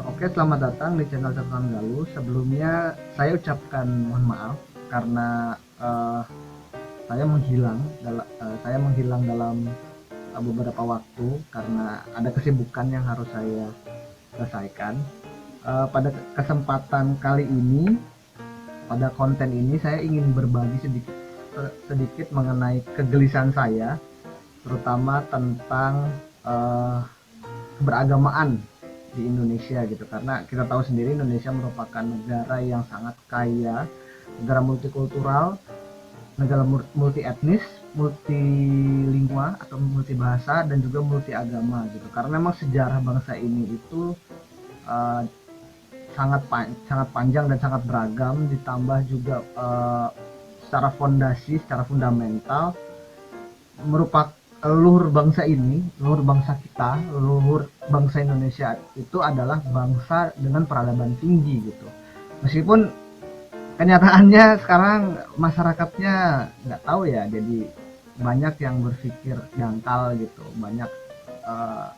Oke, selamat datang di channel Catatan Galuh. Sebelumnya saya ucapkan mohon maaf karena saya menghilang dalam beberapa waktu karena ada kesibukan yang harus saya selesaikan. Pada kesempatan kali ini, pada konten ini saya ingin berbagi sedikit mengenai kegelisahan saya, terutama tentang keberagamaan di Indonesia gitu, karena kita tahu sendiri Indonesia merupakan negara yang sangat kaya, negara multikultural, negara multi etnis, multilingua atau multi bahasa, dan juga multi agama gitu. Karena memang sejarah bangsa ini itu uh, sangat panjang dan sangat beragam, ditambah juga secara fundamental merupakan leluhur bangsa ini, leluhur bangsa kita, leluhur bangsa Indonesia itu adalah bangsa dengan peradaban tinggi gitu. Meskipun kenyataannya sekarang masyarakatnya nggak tahu ya, jadi banyak yang berpikir dangkal gitu, banyak uh,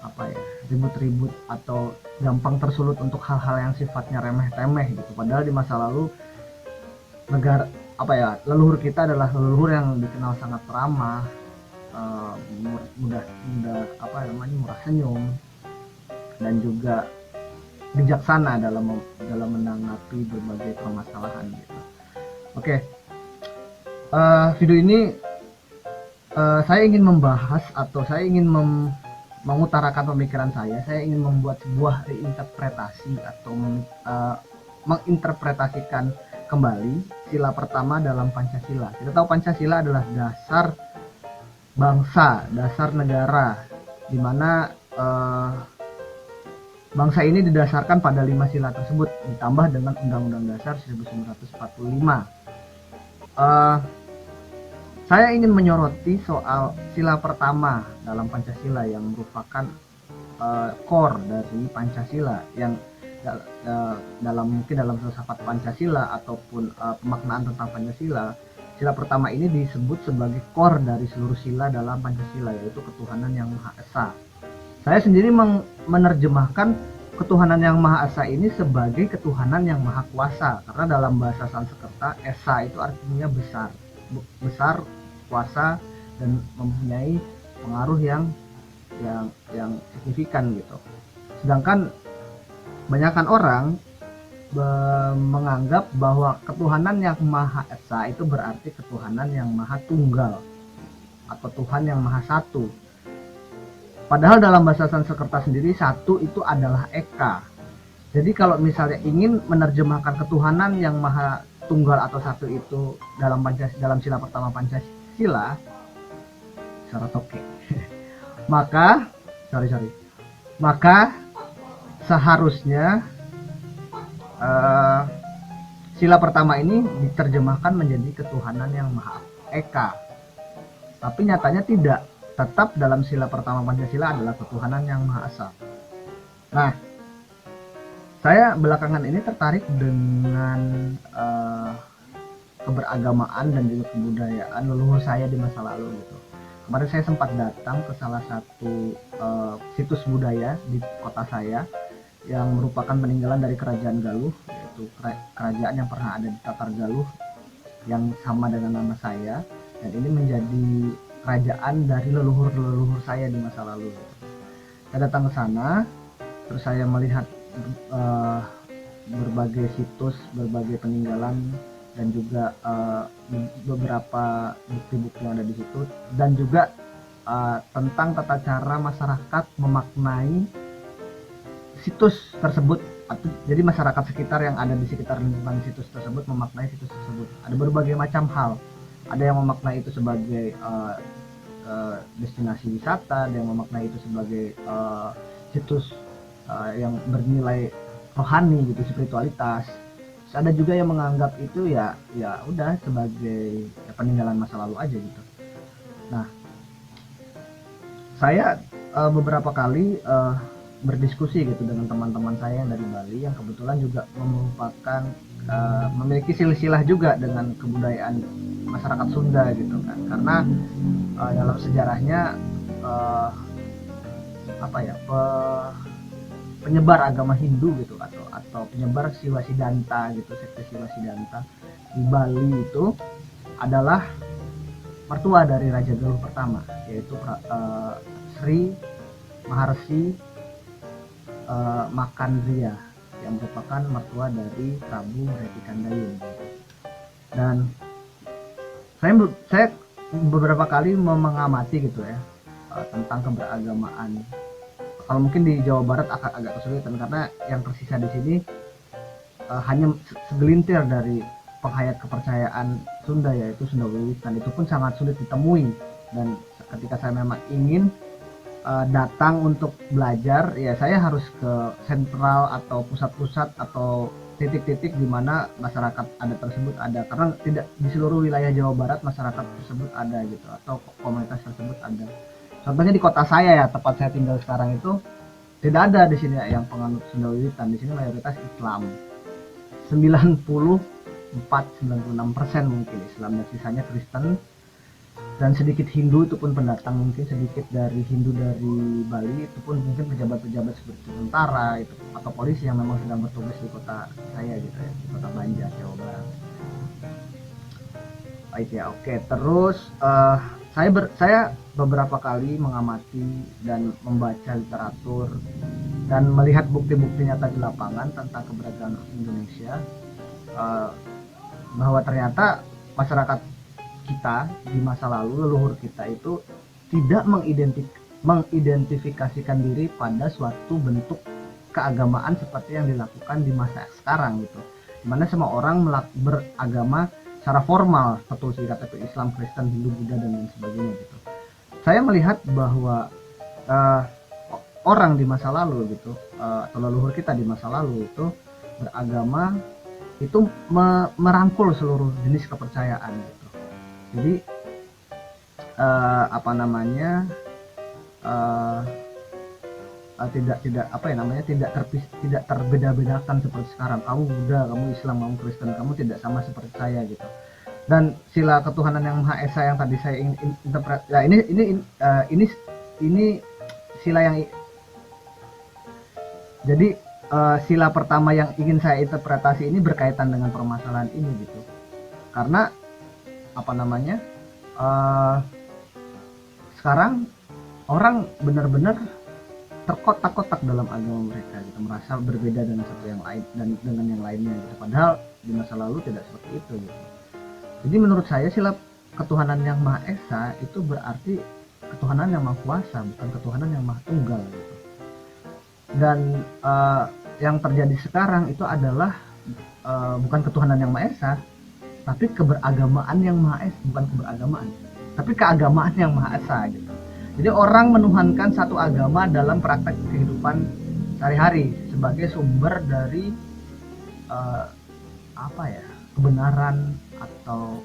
apa ya, ribut-ribut atau gampang tersulut untuk hal-hal yang sifatnya remeh-temeh gitu. Padahal di masa lalu negara apa ya, leluhur kita adalah leluhur yang dikenal sangat ramah, mudah mudah apa namanya, murah senyum, dan juga bijaksana dalam menanggapi berbagai permasalahan gitu. Oke, video ini saya ingin membahas atau saya ingin mengutarakan pemikiran saya. Saya ingin membuat sebuah reinterpretasi atau menginterpretasikan kembali sila pertama dalam Pancasila. Kita tahu Pancasila adalah dasar bangsa, dasar negara, di mana bangsa ini didasarkan pada 5 sila tersebut, ditambah dengan Undang-Undang Dasar 1945. Saya ingin menyoroti soal sila pertama dalam Pancasila yang merupakan core dari Pancasila, yang dalam filsafat Pancasila ataupun pemaknaan tentang Pancasila, sila pertama ini disebut sebagai core dari seluruh sila dalam Pancasila, yaitu ketuhanan yang Maha Esa. Saya sendiri menerjemahkan ketuhanan yang Maha Esa ini sebagai ketuhanan yang Maha Kuasa, karena dalam bahasa Sanskerta Esa itu artinya besar, kuasa, dan mempunyai pengaruh yang signifikan gitu. Sedangkan banyakkan orang menganggap bahwa ketuhanan yang Maha Esa itu berarti ketuhanan yang Maha Tunggal atau Tuhan yang Maha Satu. Padahal dalam bahasa Sanskerta sendiri satu itu adalah Eka. Jadi kalau misalnya ingin menerjemahkan ketuhanan yang Maha Tunggal atau satu itu dalam sila pertama Pancasila, syarat oke. maka seharusnya sila pertama ini diterjemahkan menjadi ketuhanan yang Maha Eka. Tapi nyatanya tidak. Tetap dalam sila pertama Pancasila adalah ketuhanan yang Maha Esa. Nah, saya belakangan ini tertarik dengan keberagamaan dan juga kebudayaan leluhur saya di masa lalu gitu. Kemarin saya sempat datang ke salah satu situs budaya di kota saya yang merupakan peninggalan dari Kerajaan Galuh, yaitu kerajaan yang pernah ada di Tatar Galuh yang sama dengan nama saya, dan ini menjadi kerajaan dari leluhur saya di masa lalu. Saya datang ke sana, terus saya melihat berbagai situs, berbagai peninggalan, dan juga beberapa bukti-bukti yang ada di situ, dan juga tentang tata cara masyarakat memaknai situs tersebut. Jadi masyarakat sekitar yang ada di sekitar lingkungan situs tersebut memaknai situs tersebut. Ada berbagai macam hal. Ada yang memaknai itu sebagai destinasi wisata, ada yang memaknai itu sebagai situs yang bernilai rohani gitu, spiritualitas. Terus ada juga yang menganggap itu ya udah sebagai peninggalan masa lalu aja gitu. Nah, saya beberapa kali berdiskusi gitu dengan teman-teman saya yang dari Bali, yang kebetulan juga merupakan memiliki silsilah juga dengan kebudayaan masyarakat Sunda gitu kan, karena dalam sejarahnya penyebar agama Hindu gitu, atau penyebar Siwa Siddhanta gitu, sekte Siwa Siddhanta di Bali itu adalah mertua dari Raja Galuh pertama, yaitu Sri Maharsi Makandriya, yang merupakan mertua dari Prabu Retikandayun. Dan saya beberapa kali mengamati gitu ya, tentang keberagamaan. Kalau mungkin di Jawa Barat agak kesulitan karena yang tersisa di sini hanya segelintir dari penghayat kepercayaan Sunda, yaitu Sunda Wiwitan. Itu pun sangat sulit ditemui, dan ketika saya memang ingin datang untuk belajar, ya saya harus ke sentral atau pusat-pusat atau titik-titik di mana masyarakat adat tersebut ada, karena tidak di seluruh wilayah Jawa Barat masyarakat tersebut ada gitu, atau komunitas tersebut ada. Contohnya di kota saya ya, tempat saya tinggal sekarang itu tidak ada di sini yang penganut Sunda Wiwitan. Di sini mayoritas Islam, 94-96% mungkin Islam, dan sisanya Kristen dan sedikit Hindu, itu pun pendatang, mungkin sedikit dari Hindu dari Bali, itu pun mungkin pejabat-pejabat seperti tentara itu atau polisi yang memang sedang bertugas di kota saya gitu ya, di kota Banjar, Jawa Barat. Baik ya, oke. Terus saya beberapa kali mengamati dan membaca literatur dan melihat bukti-bukti nyata di lapangan tentang keberagaman Indonesia, bahwa ternyata masyarakat kita di masa lalu, leluhur kita itu tidak mengidentifikasikan diri pada suatu bentuk keagamaan seperti yang dilakukan di masa sekarang gitu, dimana semua orang beragama secara formal, seperti KTP Islam, Kristen, Hindu, Buddha, dan lain sebagainya gitu. Saya melihat bahwa orang di masa lalu gitu, atau leluhur kita di masa lalu itu beragama itu merangkul seluruh jenis kepercayaan gitu. Jadi tidak terbeda-bedakan seperti sekarang. Kamu Buddha, kamu Islam, kamu Kristen, kamu tidak sama seperti saya gitu. Dan sila ketuhanan yang Maha Esa yang tadi saya ingin interpret, ya ini sila yang jadi sila pertama yang ingin saya interpretasi ini berkaitan dengan permasalahan ini gitu. Karena sekarang orang benar-benar terkotak-kotak dalam agama mereka gitu, merasa berbeda dengan satu yang lain dan dengan yang lainnya gitu. Padahal di masa lalu tidak seperti itu gitu. Jadi menurut saya sila ketuhanan yang Maha Esa itu berarti ketuhanan yang Maha Kuasa, bukan ketuhanan yang Maha Tunggal gitu. Dan yang terjadi sekarang itu adalah bukan ketuhanan yang Maha Esa, tapi keberagamaan yang Maha Esa, bukan keberagamaan, tapi keagamaan yang Maha Esa gitu. Jadi orang menuhankan satu agama dalam praktek kehidupan sehari-hari sebagai sumber dari kebenaran atau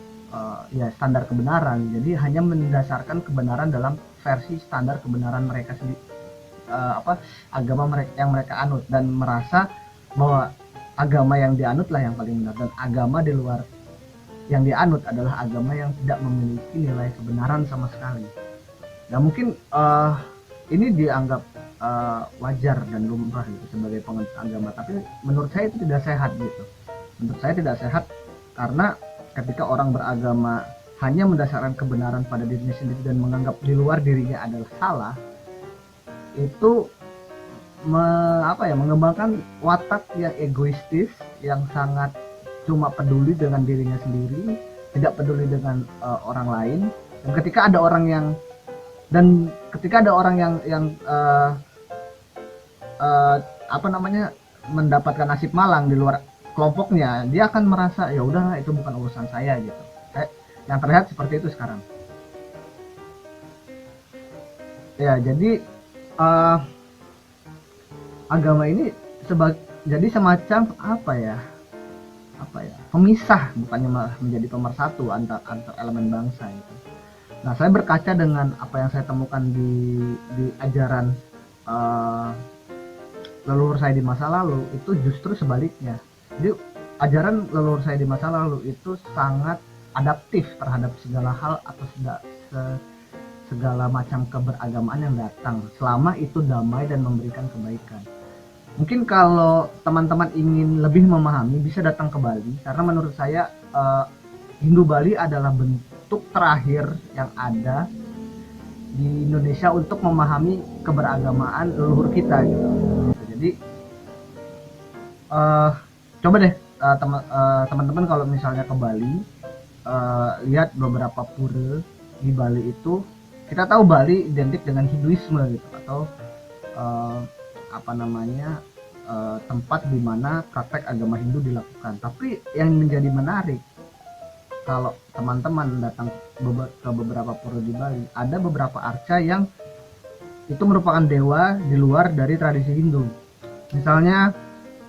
standar kebenaran. Jadi hanya mendasarkan kebenaran dalam versi standar kebenaran mereka sendiri, agama mereka yang mereka anut, dan merasa bahwa agama yang dianutlah yang paling benar, dan agama di luar yang dianut adalah agama yang tidak memiliki nilai kebenaran sama sekali. Nah mungkin ini dianggap wajar dan lumrah gitu sebagai penganut agama, tapi menurut saya itu tidak sehat gitu. Menurut saya tidak sehat, karena ketika orang beragama hanya mendasarkan kebenaran pada dirinya sendiri dan menganggap di luar dirinya adalah salah, itu mengembangkan watak yang egoistis, yang sangat cuma peduli dengan dirinya sendiri, tidak peduli dengan orang lain. Dan ketika ada orang yang mendapatkan nasib malang di luar kelompoknya, dia akan merasa ya udahlah, itu bukan urusan saya gitu. Yang terlihat seperti itu sekarang. Ya, jadi agama ini jadi semacam pemisah, bukannya malah menjadi pemersatu antar elemen bangsa itu. Nah, saya berkaca dengan apa yang saya temukan di ajaran leluhur saya di masa lalu, itu justru sebaliknya. Jadi ajaran leluhur saya di masa lalu itu sangat adaptif terhadap segala hal atau segala macam keberagamaan yang datang, selama itu damai dan memberikan kebaikan. Mungkin kalau teman-teman ingin lebih memahami bisa datang ke Bali, karena menurut saya Hindu Bali adalah bentuk terakhir yang ada di Indonesia untuk memahami keberagamaan leluhur kita gitu. Jadi uh, coba deh teman-teman kalau misalnya ke Bali, lihat beberapa pura di Bali itu. Kita tahu Bali identik dengan Hinduisme gitu, atau uh, apa namanya, tempat di mana praktek agama Hindu dilakukan. Tapi yang menjadi menarik, kalau teman-teman datang ke beberapa pura di Bali, ada beberapa arca yang itu merupakan dewa di luar dari tradisi Hindu. Misalnya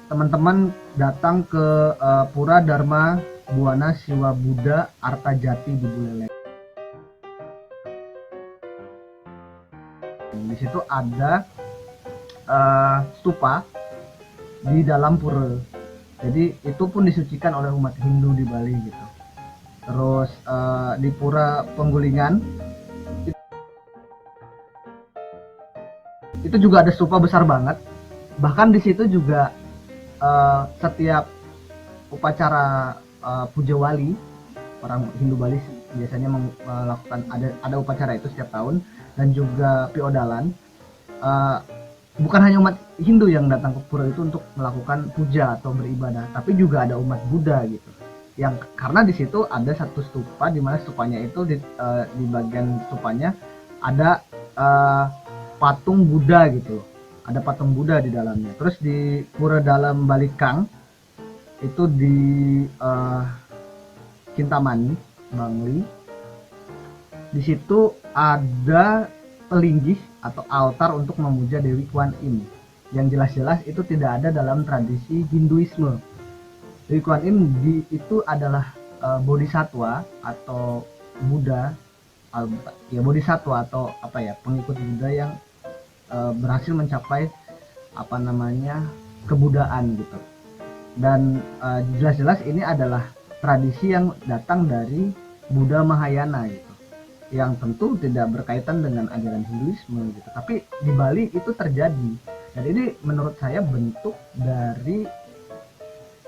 teman-teman datang ke Pura Dharma Buana Siwa Buddha Artajati di Buleleng. Di situ ada stupa di dalam pura. Jadi itu pun disucikan oleh umat Hindu di Bali gitu. Terus di Pura Penggulingan itu juga ada stupa besar banget. Bahkan di situ juga setiap upacara puja wali, orang Hindu Bali biasanya melakukan ada upacara itu setiap tahun, dan juga piodalan. Bukan hanya umat Hindu yang datang ke pura itu untuk melakukan puja atau beribadah, tapi juga ada umat Buddha gitu. Yang karena di situ ada satu stupa, di mana stupanya itu di bagian stupanya ada patung Buddha gitu. Ada patung Buddha di dalamnya. Terus di Pura Dalam Balikang itu di Kintamani, Bangli. Di situ ada pelinggih atau altar untuk memuja Dewi Kuan Im. Yang jelas-jelas itu tidak ada dalam tradisi Hinduisme. Dewi Kuan Im itu adalah bodhisatwa atau Buddha, ya bodhisatwa atau apa ya, pengikut Buddha yang berhasil mencapai apa namanya kebudaan gitu. Dan jelas-jelas ini adalah tradisi yang datang dari Buddha Mahayana gitu, yang tentu tidak berkaitan dengan ajaran Hinduisme gitu. Tapi di Bali itu terjadi, dan ini menurut saya bentuk dari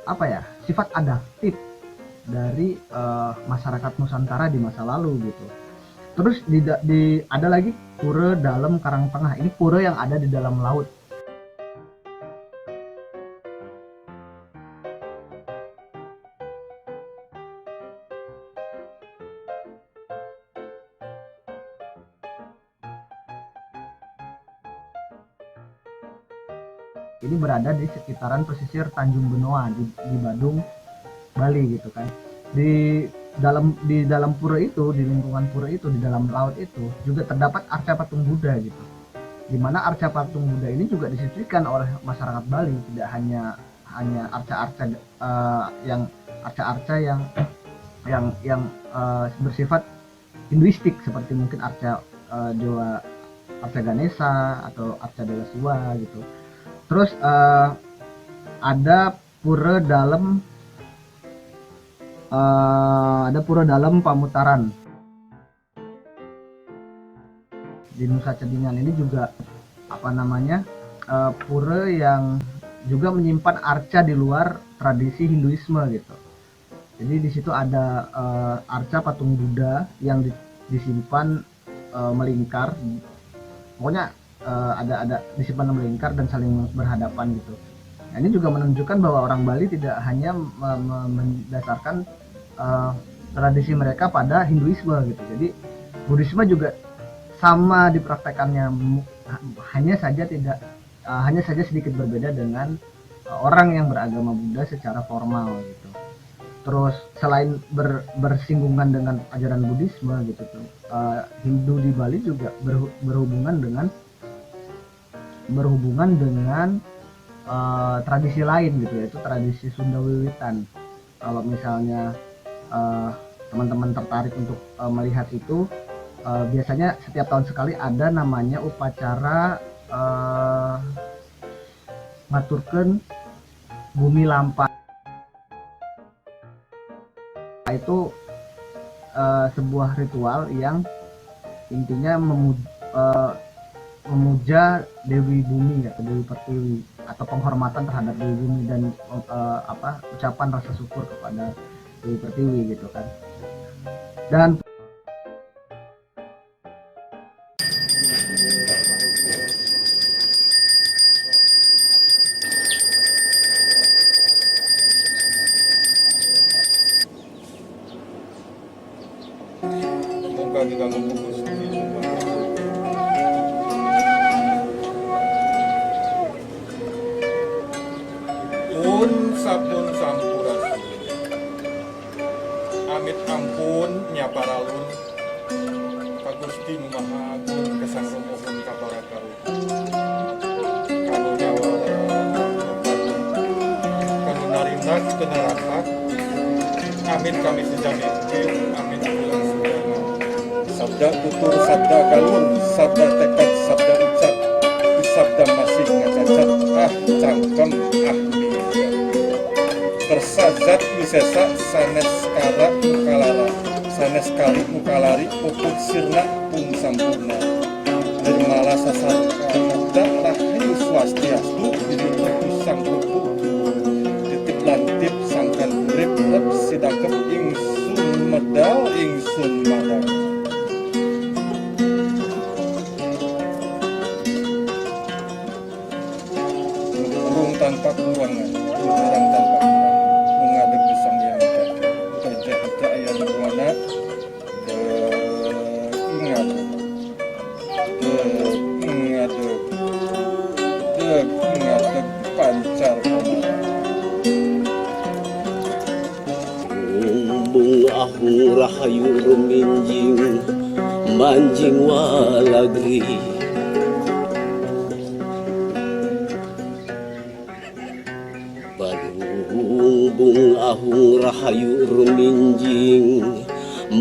apa ya, sifat adaptif dari masyarakat Nusantara di masa lalu gitu. Terus ada lagi pura dalam Karangtengah. Ini pura yang ada di dalam laut. Ini berada di sekitaran pesisir Tanjung Benoa di Badung, Bali gitu kan. Di dalam pura itu, di lingkungan pura itu, di dalam laut itu juga terdapat arca patung Buddha gitu. Di mana arca patung Buddha ini juga disucikan oleh masyarakat Bali, tidak hanya arca-arca yang arca-arca yang bersifat Hinduistik, seperti mungkin arca Dewa, arca Ganesha atau arca Dewa Siwa gitu. Terus ada pura dalam Pamutaran di Nusa Cedingan. Ini juga apa namanya, pura yang juga menyimpan arca di luar tradisi Hinduisme gitu. Jadi di situ ada arca patung Buddha yang disimpan melingkar. Pokoknya ada disimpan melingkar dan saling berhadapan gitu. Nah, ini juga menunjukkan bahwa orang Bali tidak hanya mendasarkan tradisi mereka pada Hinduisme gitu. Jadi Buddhisme juga sama dipraktekannya, hanya saja sedikit berbeda dengan orang yang beragama Buddha secara formal gitu. Terus selain bersinggungan dengan ajaran Buddhisme gitu tuh, Hindu di Bali juga berhubungan dengan tradisi lain gitu, yaitu tradisi Sunda Wiwitan. Kalau misalnya teman-teman tertarik untuk melihat itu, biasanya setiap tahun sekali ada namanya upacara ngaturkeun bumi lampa. Itu sebuah ritual yang intinya memuja Dewi Bumi atau Dewi Pertiwi. atau penghormatan terhadap Dewi Bumi dan ucapan rasa syukur kepada Dewi Pertiwi gitu kan. Dan Semoga kita membungkus pun sapun sampurasun amit ampun nyaparalun Pagusti Maha Agung kesang romohun kaparakaru kanu nyawa kanu narindak kenarapat amin kami sejami amin bulan sedana sabda tutur sabda galun sabda tekad sabda ucap sabda masih ngacacat cangkem persazat wisesa sanes kara mukalara sanes kali mukalari pupuk sirna pun sampurna nirmala sasar kamuda rahayu swastiastu dinutup sang buku titip lantip sangkan urip rep sidakep ingsun medal ingsun madal burung tanpa kurangan orang tanpa mengadep sang yang gajah ayam buana ingat pancar Bung ahung rahayu ruminjing manjing walagri Bung ahung rahayu ruminjing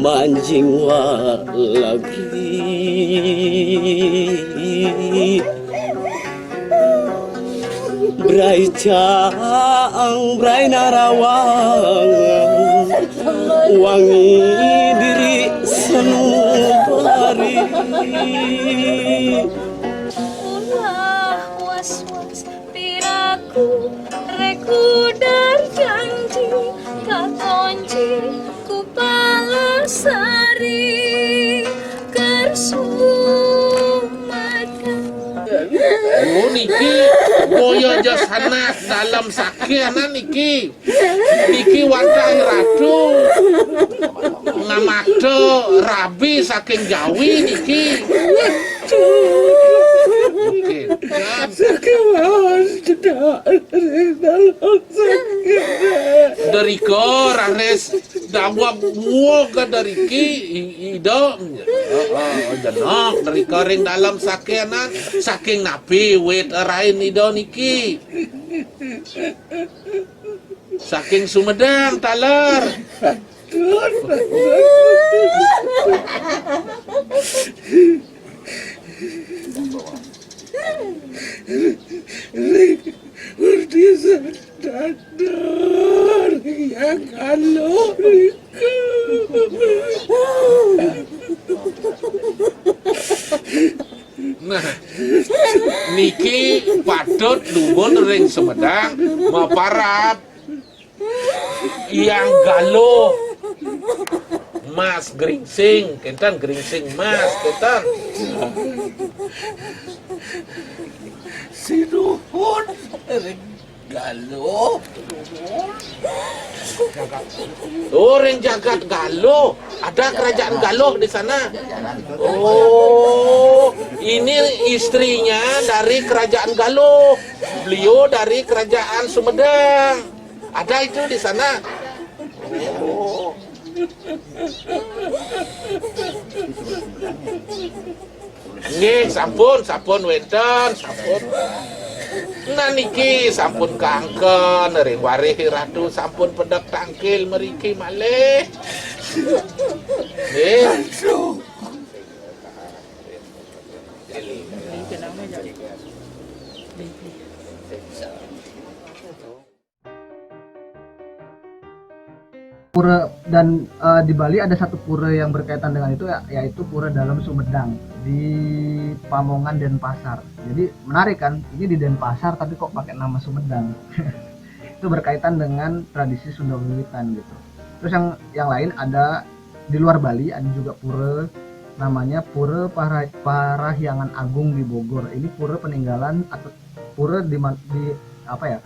manjing walagri Brai caang brai narawang wangi diri sanubari ulah was-was piraku reku dan janji katonji ku palasari kersumatkan. Oh niki boyo aja sanas dalam sakianan niki wantai ratu ngamado rabi saking Jawi niki mungkin dari ko ranes dawa muoga dari ki ido jenok dari koring dalam sakianan saking nabi wit rain ido niki saking Sumedang taler Berdisa dadar yang kalau nah niki patut lungun ring Sumedang maparap yang galuh Mas Gringsing, kentan Gringsing Mas, kentan. si Nuhun galuh Orang jagat Galuh, ada kerajaan Galuh di sana. Oh, ini istrinya dari kerajaan Galuh, beliau dari kerajaan Sumedang. Ada itu di sana. Oh. Nggih, sampun wenten, sampun. Nah niki sampun kangken ring warih ratu sampun pedek tangkil meriki malih. Nggih. Pura dan di Bali ada satu pura yang berkaitan dengan itu yaitu pura dalam Sumedang. di Pamongan Denpasar. Jadi menarik kan, ini di Denpasar tapi kok pakai nama Sumedang. Itu berkaitan dengan tradisi Sunda Wiwitan gitu. Terus yang lain ada di luar Bali, ada juga pura namanya Pura Parahyangan Agung di Bogor. Ini pura peninggalan atau pura di apa ya?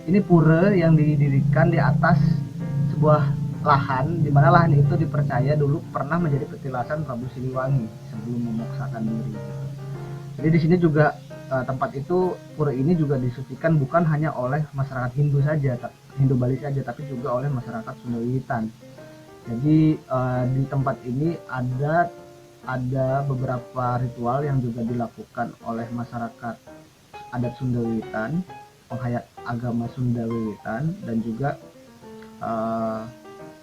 Ini pura yang didirikan di atas sebuah lahan, di mana lahan itu dipercaya dulu pernah menjadi petilasan Prabu Siliwangi sebelum memoksakan diri. Jadi di sini juga tempat itu, pura ini juga disucikan bukan hanya oleh masyarakat Hindu saja, Hindu Bali saja, tapi juga oleh masyarakat Sunda Wiwitan. Jadi di tempat ini ada beberapa ritual yang juga dilakukan oleh masyarakat adat Sunda Wiwitan, penghayat agama Sunda Wiwitan, dan juga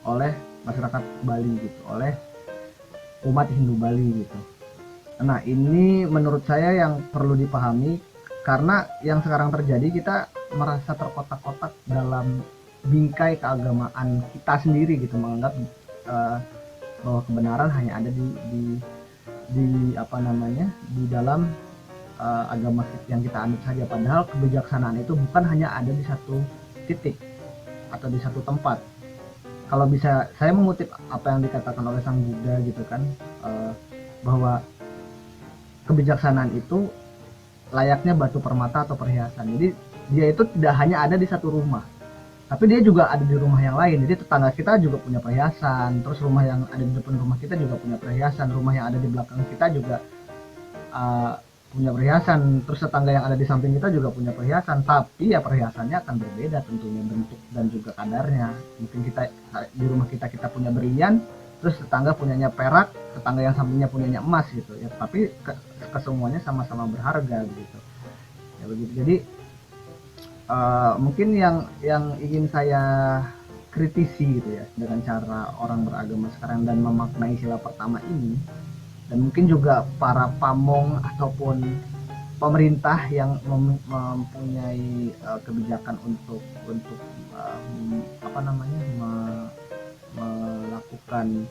oleh masyarakat Bali gitu, oleh umat Hindu Bali gitu. Nah, ini menurut saya yang perlu dipahami, karena yang sekarang terjadi, kita merasa terkotak-kotak dalam bingkai keagamaan kita sendiri gitu, menganggap bahwa kebenaran hanya ada di apa namanya, di dalam agama yang kita anut saja, padahal kebijaksanaan itu bukan hanya ada di satu titik atau di satu tempat. Kalau bisa saya mengutip apa yang dikatakan oleh Sang Buddha gitu kan, bahwa kebijaksanaan itu layaknya batu permata atau perhiasan. Jadi dia itu tidak hanya ada di satu rumah, tapi dia juga ada di rumah yang lain. Jadi tetangga kita juga punya perhiasan, terus rumah yang ada di depan rumah kita juga punya perhiasan, rumah yang ada di belakang kita juga punya perhiasan, terus tetangga yang ada di samping kita juga punya perhiasan. Tapi ya perhiasannya akan berbeda tentunya, bentuk dan juga kadarnya. Mungkin kita di rumah kita punya berlian, terus tetangga punyanya perak, tetangga yang sampingnya punyanya emas gitu ya, tapi kesemuanya sama-sama berharga begitu ya, begitu. Jadi mungkin yang ingin saya kritisi gitu ya dengan cara orang beragama sekarang dan memaknai sila pertama ini, dan mungkin juga para pamong ataupun pemerintah yang mempunyai kebijakan untuk apa namanya, melakukan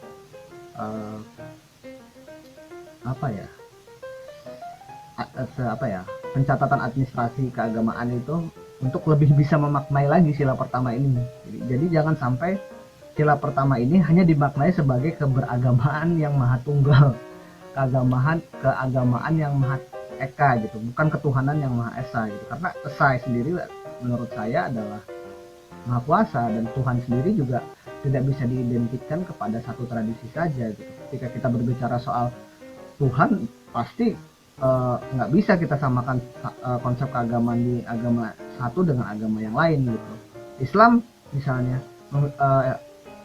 pencatatan administrasi keagamaan itu untuk lebih bisa memaknai lagi sila pertama ini. Jadi jangan sampai sila pertama ini hanya dimaknai sebagai keberagamaan yang maha tunggal, keagamaan yang maha eka gitu, bukan ketuhanan yang maha esa gitu. Karena esa sendiri menurut saya adalah maha kuasa, dan Tuhan sendiri juga tidak bisa diidentikan kepada satu tradisi saja gitu. Ketika kita berbicara soal Tuhan, pasti nggak bisa kita samakan konsep keagamaan di agama satu dengan agama yang lain gitu. Islam misalnya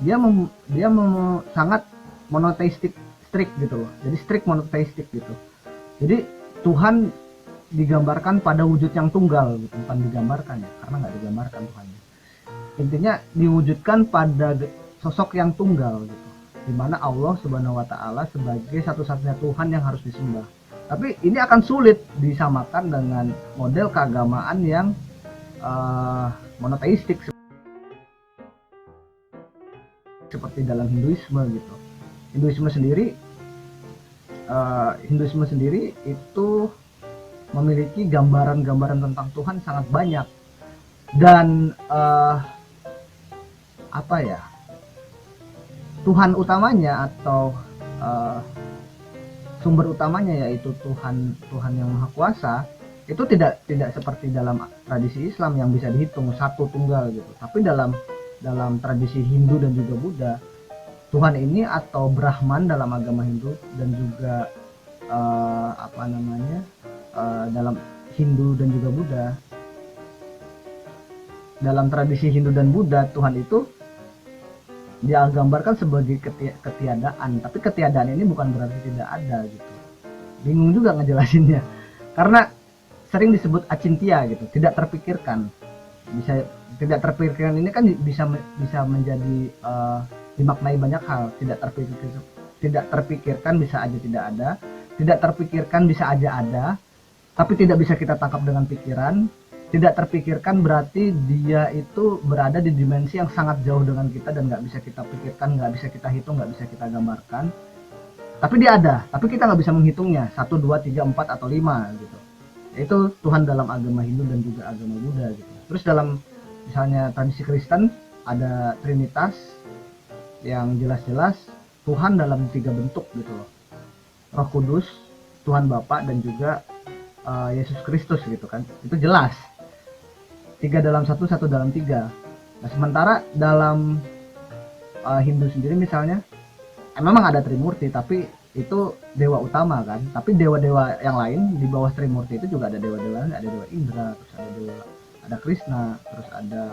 dia sangat monoteistik strict gitu loh. Jadi strict monoteistik gitu. Jadi Tuhan digambarkan pada wujud yang tunggal gitu, bukan digambarkan ya, karena nggak digambarkan Tuhannya. Intinya diwujudkan pada sosok yang tunggal gitu, dimana Allah Subhanahu Wa Taala sebagai satu-satunya Tuhan yang harus disembah. Tapi ini akan sulit disamakan dengan model keagamaan yang monoteistik seperti dalam Hinduisme gitu. Hinduisme sendiri itu memiliki gambaran-gambaran tentang Tuhan sangat banyak, dan Tuhan utamanya atau sumber utamanya yaitu Tuhan yang Maha Kuasa itu tidak seperti dalam tradisi Islam yang bisa dihitung satu tunggal gitu. Tapi dalam tradisi Hindu dan juga Buddha, Tuhan ini atau Brahman dalam agama Hindu dan juga dalam Hindu dan juga Buddha, dalam tradisi Hindu dan Buddha, Tuhan itu dia gambarkan sebagai ketiadaan. Tapi ketiadaan ini bukan berarti tidak ada gitu. Bingung juga ngejelasinnya, karena sering disebut acintia gitu, tidak terpikirkan. Tidak terpikirkan ini kan bisa menjadi dimaknai banyak hal. Tidak terpikirkan bisa aja tidak ada, tidak terpikirkan bisa aja ada, tapi tidak bisa kita tangkap dengan pikiran. Tidak terpikirkan berarti dia itu berada di dimensi yang sangat jauh dengan kita dan nggak bisa kita pikirkan, nggak bisa kita hitung, nggak bisa kita gambarkan. Tapi dia ada, tapi kita nggak bisa menghitungnya 1, 2, 3, 4 atau 5 gitu. Itu Tuhan dalam agama Hindu dan juga agama Buddha gitu. Terus dalam misalnya tradisi Kristen ada Trinitas yang jelas-jelas Tuhan dalam 3 bentuk gitu loh. Roh Kudus, Tuhan Bapa, dan juga Yesus Kristus gitu kan. Itu jelas. 3 dalam 1, 1 dalam 3. Nah, sementara dalam Hindu sendiri misalnya memang ada Trimurti, tapi itu dewa utama kan. Tapi dewa-dewa yang lain di bawah Trimurti itu juga ada dewa-dewa, ada dewa Indra, terus ada Krishna, terus ada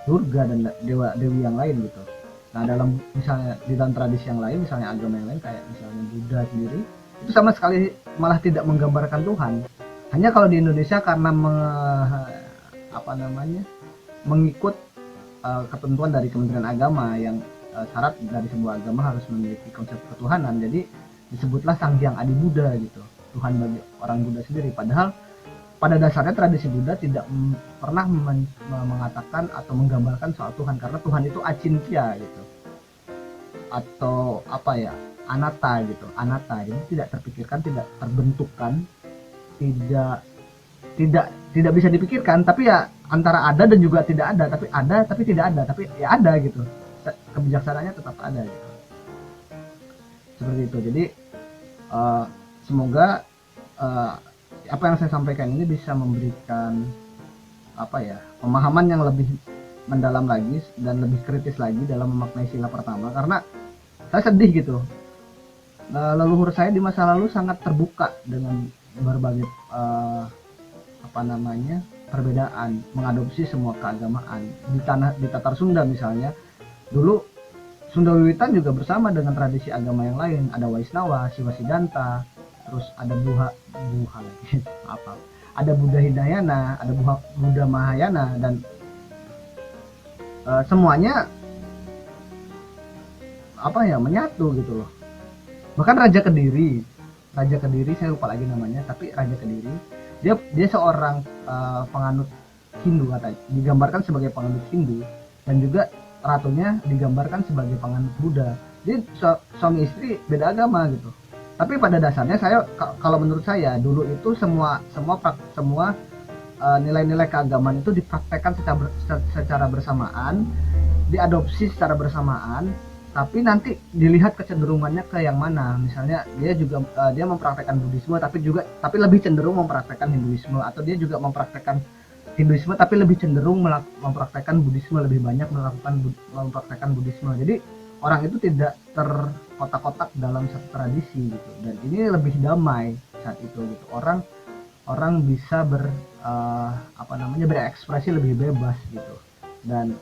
Durga dan dewa-dewi yang lain gitu. Nah, dalam misalnya di dalam tradisi yang lain, misalnya agama yang lain kayak misalnya Buddha sendiri, itu sama sekali malah tidak menggambarkan Tuhan. Hanya kalau di Indonesia karena mengikut ketentuan dari Kementerian Agama yang syarat dari sebuah agama harus memiliki konsep ketuhanan, jadi disebutlah Sang Hyang Adi Buddha gitu, Tuhan bagi orang Buddha sendiri. Padahal pada dasarnya tradisi Buddha tidak pernah mengatakan atau menggambarkan soal Tuhan, karena Tuhan itu acintya gitu, atau anatta gitu, anatta, jadi tidak terpikirkan, tidak terbentukkan, tidak bisa dipikirkan, tapi ya antara ada dan juga tidak ada, tapi ada tapi tidak ada, tapi ya ada gitu, kebijaksanaannya tetap ada gitu, seperti itu. Jadi semoga apa yang saya sampaikan ini bisa memberikan pemahaman yang lebih mendalam lagi dan lebih kritis lagi dalam memaknai sila pertama, karena saya sedih gitu. Leluhur saya di masa lalu sangat terbuka dengan berbagai perbedaan, mengadopsi semua keagamaan. Di Tatar Sunda misalnya, dulu Sunda Wiwitan juga bersama dengan tradisi agama yang lain, ada Waisnawa, Siwa Siddhanta, terus ada Buddha lagi, ada Buddha Hinayana, ada Buddha Mahayana, dan semuanya menyatu gitu loh. Bahkan Raja Kediri saya lupa lagi namanya, tapi Raja Kediri dia seorang penganut Hindu, katanya digambarkan sebagai penganut Hindu, dan juga ratunya digambarkan sebagai penganut Buddha. Jadi suami istri beda agama gitu. Tapi pada dasarnya kalau menurut saya dulu itu semua nilai-nilai keagamaan itu dipraktekkan secara bersamaan, diadopsi secara bersamaan, tapi nanti dilihat kecenderungannya ke yang mana. Misalnya dia mempraktekkan Buddhisme tapi lebih cenderung mempraktekkan Hinduisme, atau dia juga mempraktekkan Hinduisme tapi lebih cenderung mempraktekkan Buddhisme, lebih banyak mempraktekkan Buddhisme. Jadi orang itu tidak terkotak-kotak dalam satu tradisi gitu, dan ini lebih damai saat itu gitu. Orang bisa berekspresi lebih bebas gitu, dan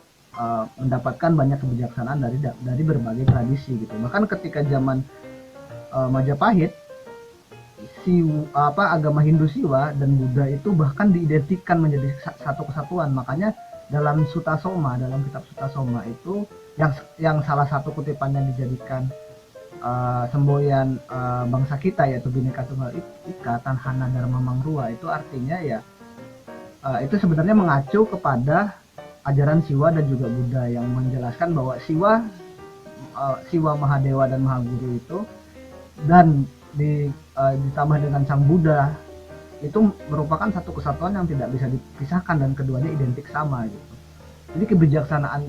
mendapatkan banyak kebijaksanaan dari berbagai tradisi gitu. Bahkan ketika zaman Majapahit, agama Hindu Siwa dan Buddha itu bahkan diidentikan menjadi satu kesatuan. Makanya dalam Sutasoma, dalam kitab Sutasoma itu yang salah satu kutipannya dijadikan semboyan bangsa kita, yaitu Bhinneka Tunggal Ika, Tanhana Dharma Mangrua, itu artinya itu sebenarnya mengacu kepada ajaran Siwa dan juga Buddha yang menjelaskan bahwa Siwa Mahadewa dan Mahaguru itu, dan ditambah dengan Sang Buddha, itu merupakan satu kesatuan yang tidak bisa dipisahkan dan keduanya identik sama gitu. Jadi kebijaksanaan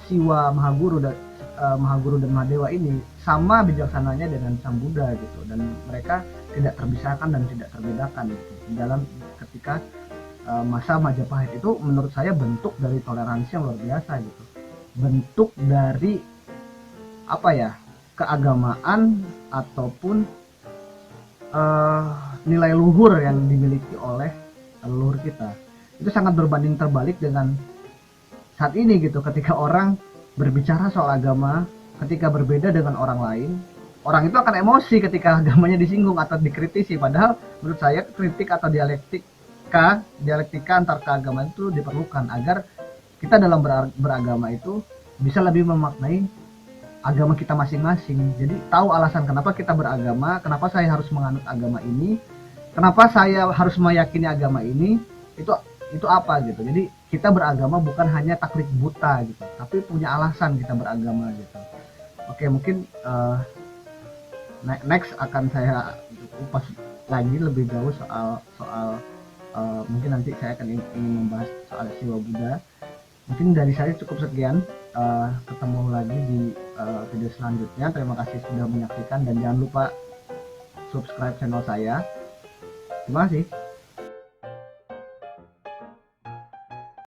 Siwa Mahaguru dan Mahadewa ini sama bijaksananya dengan Sang Buddha gitu, dan mereka tidak terpisahkan dan tidak terbedakan gitu. Dalam ketika masa Majapahit itu menurut saya bentuk dari toleransi yang luar biasa gitu, bentuk dari keagamaan ataupun nilai luhur yang dimiliki oleh leluhur kita. Itu sangat berbanding terbalik dengan saat ini gitu. Ketika orang berbicara soal agama, ketika berbeda dengan orang lain, orang itu akan emosi ketika agamanya disinggung atau dikritisi. Padahal menurut saya kritik atau dialektika antar keagamaan itu diperlukan agar kita dalam beragama itu bisa lebih memaknai agama kita masing-masing. Jadi tahu alasan kenapa kita beragama, kenapa saya harus menganut agama ini, kenapa saya harus meyakini agama ini, itu apa gitu. Jadi kita beragama bukan hanya taklid buta gitu, tapi punya alasan kita beragama gitu. Oke, mungkin next akan saya kupas lagi lebih jauh soal mungkin nanti saya akan ingin membahas soal Siwa Buddha. Mungkin dari saya cukup sekian. Ketemu lagi di video selanjutnya. Terima kasih sudah menyaksikan dan jangan lupa subscribe channel saya. Terima kasih.